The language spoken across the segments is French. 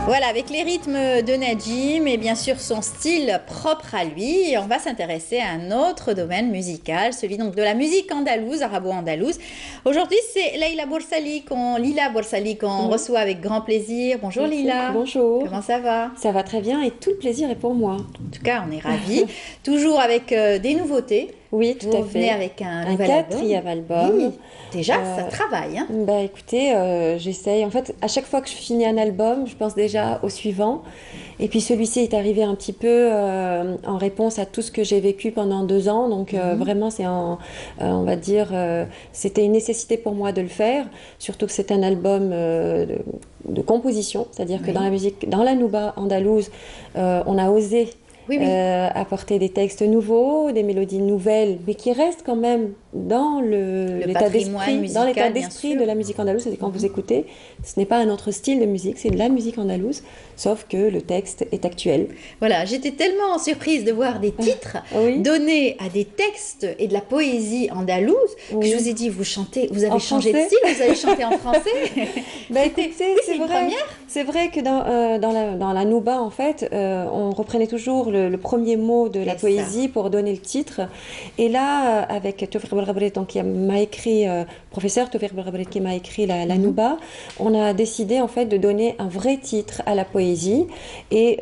Voilà, avec les rythmes de Nadjim et bien sûr son style propre à lui, et on va s'intéresser à un autre domaine musical, celui donc de la musique andalouse, arabo-andalouse. Aujourd'hui, c'est Lila Boursali qu'on reçoit avec grand plaisir. Bonjour Merci. Lila. Bonjour. Comment ça va? Ça va très bien et tout le plaisir est pour moi. En tout cas, on est ravis. Toujours avec des nouveautés. Oui, tout Vous à revenez fait. avec un Un nouvel quatrième album. Oui, déjà, ça travaille. Hein. Bah écoutez, j'essaye. En fait, à chaque fois que je finis un album, je pense déjà au suivant. Et puis celui-ci est arrivé un petit peu en réponse à tout ce que j'ai vécu pendant 2 ans. Donc vraiment, on va dire, c'était une nécessité pour moi de le faire. Surtout que c'est un album de composition, c'est-à-dire que dans la musique, dans la nouba andalouse, on a osé apporter des textes nouveaux, des mélodies nouvelles, mais qui restent quand même dans l'état d'esprit de la musique andalouse. C'est quand vous écoutez, ce n'est pas un autre style de musique, c'est de la musique andalouse, sauf que le texte est actuel. Voilà, j'étais tellement surprise de voir des titres donnés à des textes et de la poésie andalouse que je vous ai dit, vous avez changé de style, vous allez chanter en français. C'est vrai que dans la nouba, en fait, on reprenait toujours le premier mot de la poésie pour donner le titre. Et là, avec Tawfiq Belrabret, donc qui m'a écrit, professeur Tawfiq Belrabret qui m'a écrit la nouba, on a décidé en fait de donner un vrai titre à la poésie. Et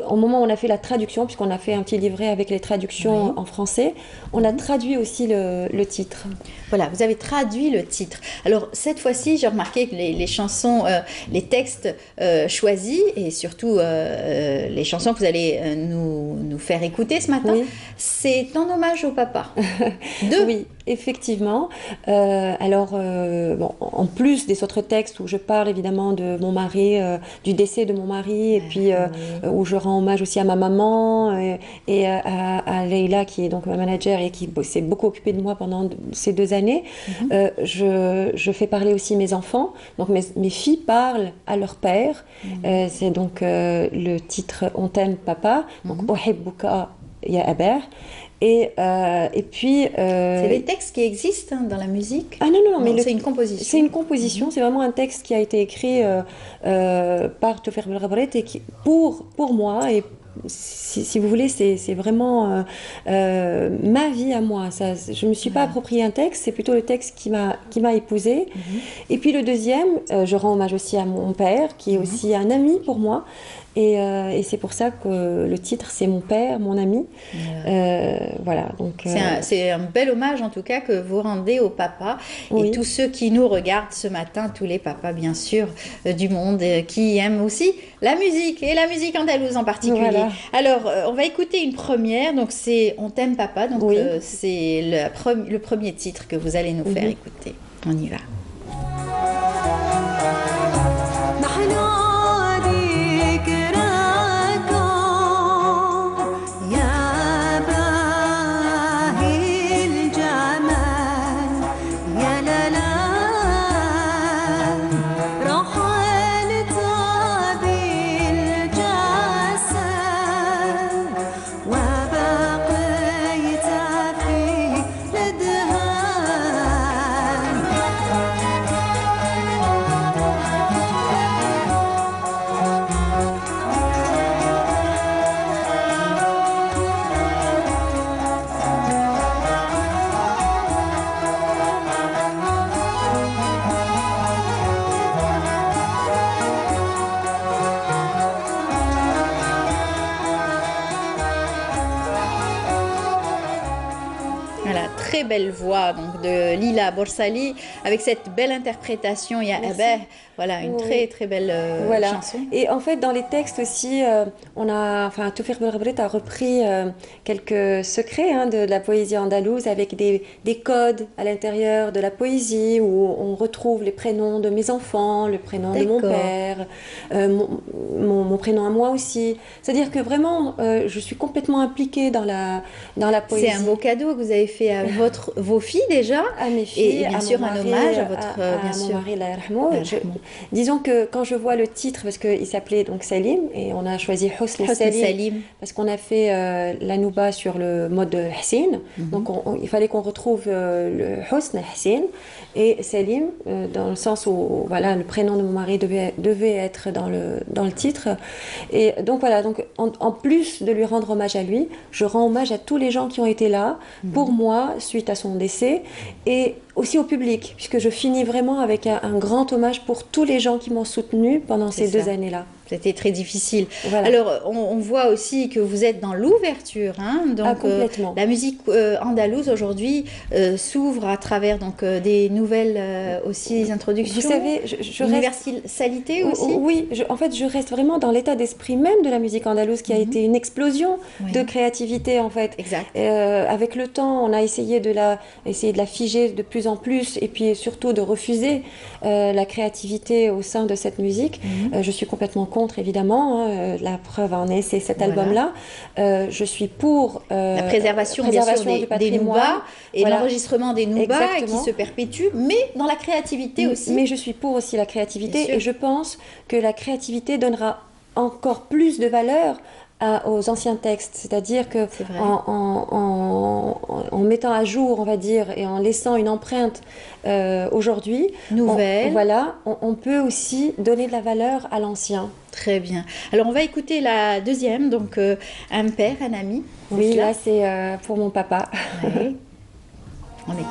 au moment où on a fait la traduction, puisqu'on a fait un petit livret avec les traductions en français, on a traduit aussi le titre. Voilà, vous avez traduit le titre. Alors cette fois-ci, j'ai remarqué que les chansons, les textes choisis et surtout les chansons que vous allez nous faire écouter ce matin, c'est en hommage au papa. Oui, effectivement. En plus des autres textes où je parle évidemment de mon mari, du décès de mon mari, et puis où je rends hommage aussi à ma maman et à Leïla qui est donc ma manager et qui s'est beaucoup occupée de moi pendant ces 2 années. Je fais parler aussi mes enfants. Donc mes filles parlent à leur père. C'est donc le titre On t'aime papa. Donc Ohebbuka ya Aber. Et puis... c'est des textes qui existent dans la musique? Ah non, mais c'est une composition. C'est une composition, c'est vraiment un texte qui a été écrit par Tawfiq Belrabret et pour moi. Et si vous voulez, c'est vraiment ma vie à moi. Je ne me suis pas approprié un texte, c'est plutôt le texte qui m'a épousée. Et puis le deuxième, je rends hommage aussi à mon père, qui est aussi un ami pour moi. Et c'est pour ça que le titre, c'est Mon père, mon ami. Voilà. Donc, c'est un bel hommage, en tout cas, que vous rendez au papa et tous ceux qui nous regardent ce matin, tous les papas, bien sûr, du monde, qui aiment aussi la musique, et la musique andalouse en particulier. Voilà. Alors, on va écouter une première. Donc, c'est On t'aime, papa. Donc, c'est le premier titre que vous allez nous faire écouter. On y va. Très belle voix donc de Lila Boursali avec cette belle interprétation. Il y a voilà une très très belle chanson. Et en fait dans les textes aussi Tawfiq Belrabret a repris quelques secrets de la poésie andalouse avec des codes à l'intérieur de la poésie où on retrouve les prénoms de mes enfants, le prénom de mon père, mon prénom à moi aussi. C'est-à-dire que vraiment je suis complètement impliquée dans la poésie. C'est un beau cadeau que vous avez fait à vos filles déjà, à mes filles, et bien sûr un hommage à votre mon mari, Allah yarhamou. Disons que quand je vois le titre, parce qu'il s'appelait donc Salim, et on a choisi Hosn Salim, parce qu'on a fait la nouba sur le mode Hsine, donc il fallait qu'on retrouve le Hosn Hsine et Salim, dans le sens où voilà, le prénom de mon mari devait être dans le titre. Et donc voilà, donc en plus de lui rendre hommage à lui, je rends hommage à tous les gens qui ont été là pour moi suite à son décès, et aussi au public, puisque je finis vraiment avec un grand hommage pour tous les gens qui m'ont soutenue pendant ces 2 années-là. C'était très difficile. Voilà. Alors, on voit aussi que vous êtes dans l'ouverture. Hein, donc, complètement. La musique andalouse aujourd'hui s'ouvre à travers donc, des nouvelles aussi introductions. Vous savez, universalité aussi. Oui, en fait, je reste vraiment dans l'état d'esprit même de la musique andalouse qui a été une explosion de créativité, en fait. Exact. Avec le temps, on a essayé de la figer de plus en plus, et puis surtout de refuser la créativité au sein de cette musique. Je suis complètement contre, évidemment, la preuve en est, c'est cet album-là. Je suis pour la préservation bien sûr, des noubas et l'enregistrement des noubas qui se perpétuent, mais dans la créativité aussi. Mais je suis pour aussi la créativité, et je pense que la créativité donnera encore plus de valeur aux anciens textes, c'est-à-dire que en mettant à jour, on va dire, et en laissant une empreinte aujourd'hui, nouvelle, on peut aussi donner de la valeur à l'ancien. Très bien. Alors on va écouter la deuxième, donc un père, un ami. Oui, là c'est pour mon papa. Oui. On écoute.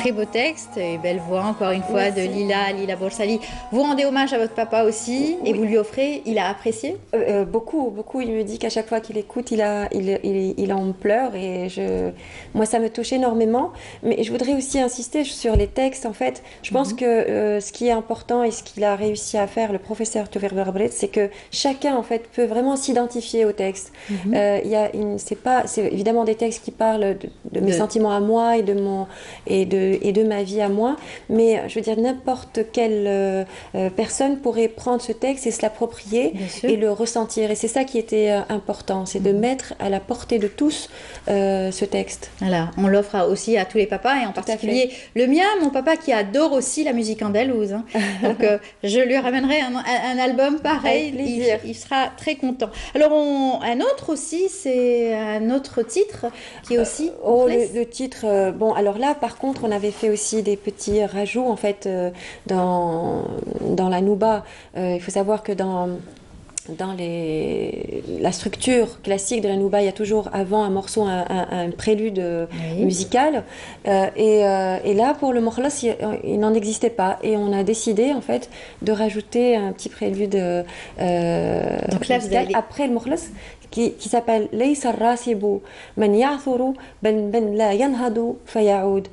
Très beau texte et belle voix encore une fois. Merci. De Lila Boursali. Vous rendez hommage à votre papa aussi et vous lui offrez. Il a apprécié beaucoup. Il me dit qu'à chaque fois qu'il écoute, il en pleure, et moi ça me touche énormément. Mais je voudrais aussi insister sur les textes. En fait, je pense que ce qui est important et ce qu'il a réussi à faire, le professeur Tufir Barbret, c'est que chacun en fait peut vraiment s'identifier au texte. C'est évidemment des textes qui parlent de mes sentiments à moi et de ma vie à moi, mais je veux dire n'importe quelle personne pourrait prendre ce texte et se l'approprier et le ressentir, et c'est ça qui était important, c'est de mettre à la portée de tous ce texte. Voilà, on l'offre aussi à tous les papas, et en particulier le mien, mon papa qui adore aussi la musique andalouse, hein. Donc je lui ramènerai un album pareil, il sera très content. Alors un autre aussi, c'est un autre titre qui est aussi le titre, bon alors là par contre on avait fait aussi des petits rajouts en fait dans la nouba. Il faut savoir que dans la structure classique de la nouba, il y a toujours avant un morceau, un prélude musical, et là pour le mokhlas il n'en existait pas, et on a décidé en fait de rajouter un petit prélude donc là, musical après le mokhlas qui s'appelle Laysa ar-rasibu man ya'thuru ben la yanhadu fayaoud.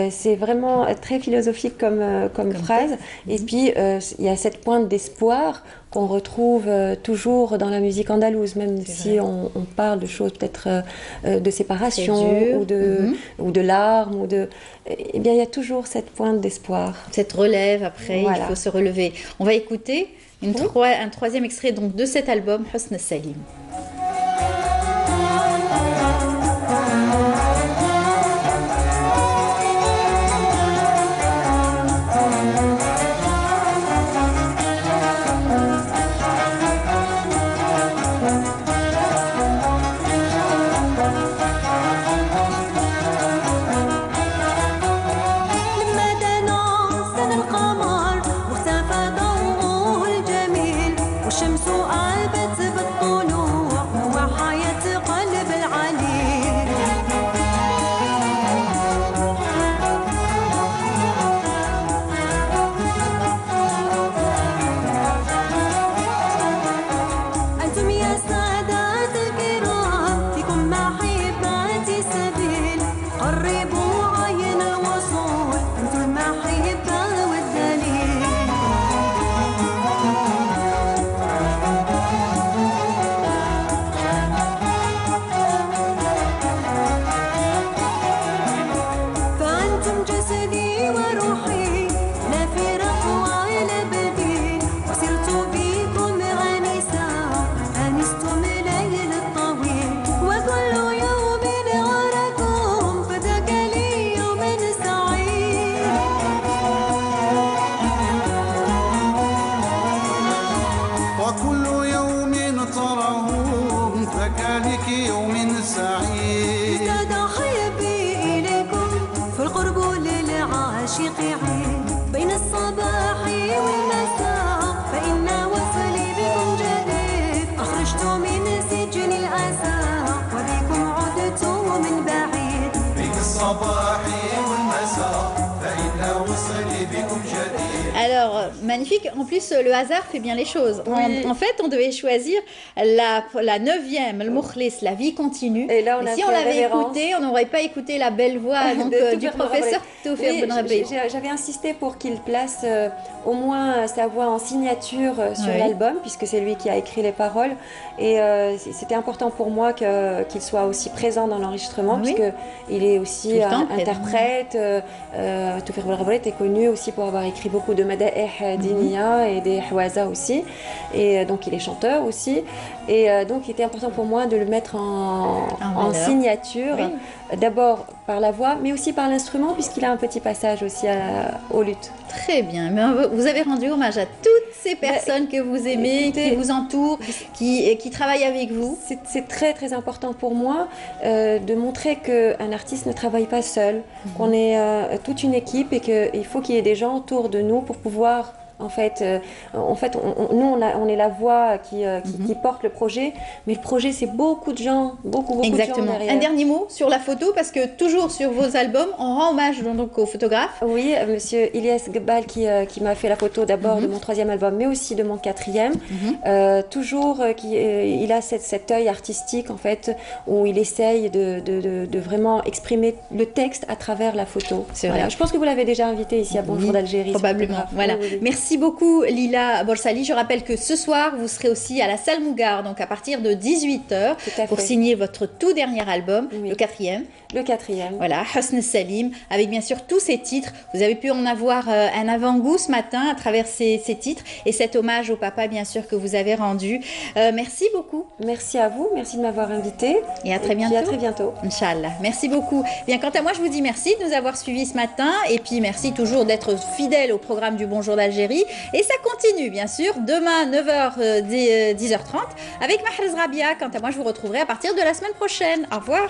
C'est vraiment très philosophique comme phrase, et puis il y a cette pointe d'espoir qu'on retrouve toujours dans la musique andalouse, même si on parle de choses peut-être de séparation ou de larmes, eh bien il y a toujours cette pointe d'espoir. Cette relève après, il faut se relever. On va écouter un troisième extrait donc de cet album, Hosn Salim. Alors, magnifique. En plus, le hasard fait bien les choses. Oui. En fait, on devait choisir la 9e, le Mokhlis, la vie continue. Et là, si on l'avait écouté, on n'aurait pas écouté la belle voix donc, du professeur Toufir Ben Rabih. J'avais insisté pour qu'il place au moins sa voix en signature sur l'album, puisque c'est lui qui a écrit les paroles. Et c'était important pour moi qu'il soit aussi présent dans l'enregistrement, puisqu'il est aussi interprète. Toufir Ben Rabih était connu aussi pour avoir écrit beaucoup de Mada'ih Diniya et des Hawaza aussi. Et donc il est chanteur aussi. Et donc il était important pour moi de le mettre en signature. Oui. D'abord par la voix, mais aussi par l'instrument, puisqu'il a un petit passage aussi au luth. Très bien. Mais vous avez rendu hommage à toutes ces personnes que vous aimez, qui vous entourent, qui travaillent avec vous. C'est très très important pour moi de montrer qu'un artiste ne travaille pas seul, qu'on est toute une équipe et qu'il faut qu'il y ait des gens autour de nous pour pouvoir... En fait, on est la voix qui porte le projet, mais le projet, c'est beaucoup de gens, beaucoup Exactement. De gens derrière. Un dernier mot sur la photo, parce que toujours sur vos albums, on rend hommage donc aux photographes. Oui, monsieur Ilyas Gbal qui m'a fait la photo d'abord de mon 3e album, mais aussi de mon 4e. Toujours, il a cet œil artistique, en fait, où il essaye de vraiment exprimer le texte à travers la photo. C'est vrai. Voilà. Je pense que vous l'avez déjà invité ici à Bonjour d'Algérie. Probablement. Voilà. Merci beaucoup Lila Borsali. Je rappelle que ce soir, vous serez aussi à la salle Mougar, donc à partir de 18h, pour signer votre tout dernier album, le 4e. Le 4e. Voilà, Hosn Salim, avec bien sûr tous ces titres. Vous avez pu en avoir un avant-goût ce matin à travers ces titres et cet hommage au papa, bien sûr, que vous avez rendu. Merci beaucoup. Merci à vous, merci de m'avoir invité. Et à très bientôt. Et à très bientôt. Inch'Allah. Merci beaucoup. Bien, quant à moi, je vous dis merci de nous avoir suivis ce matin et puis merci toujours d'être fidèle au programme du Bonjour d'Algérie. Et ça continue, bien sûr, demain 9h, 10h30 avec Mahrez Rabia. Quant à moi, je vous retrouverai à partir de la semaine prochaine. Au revoir.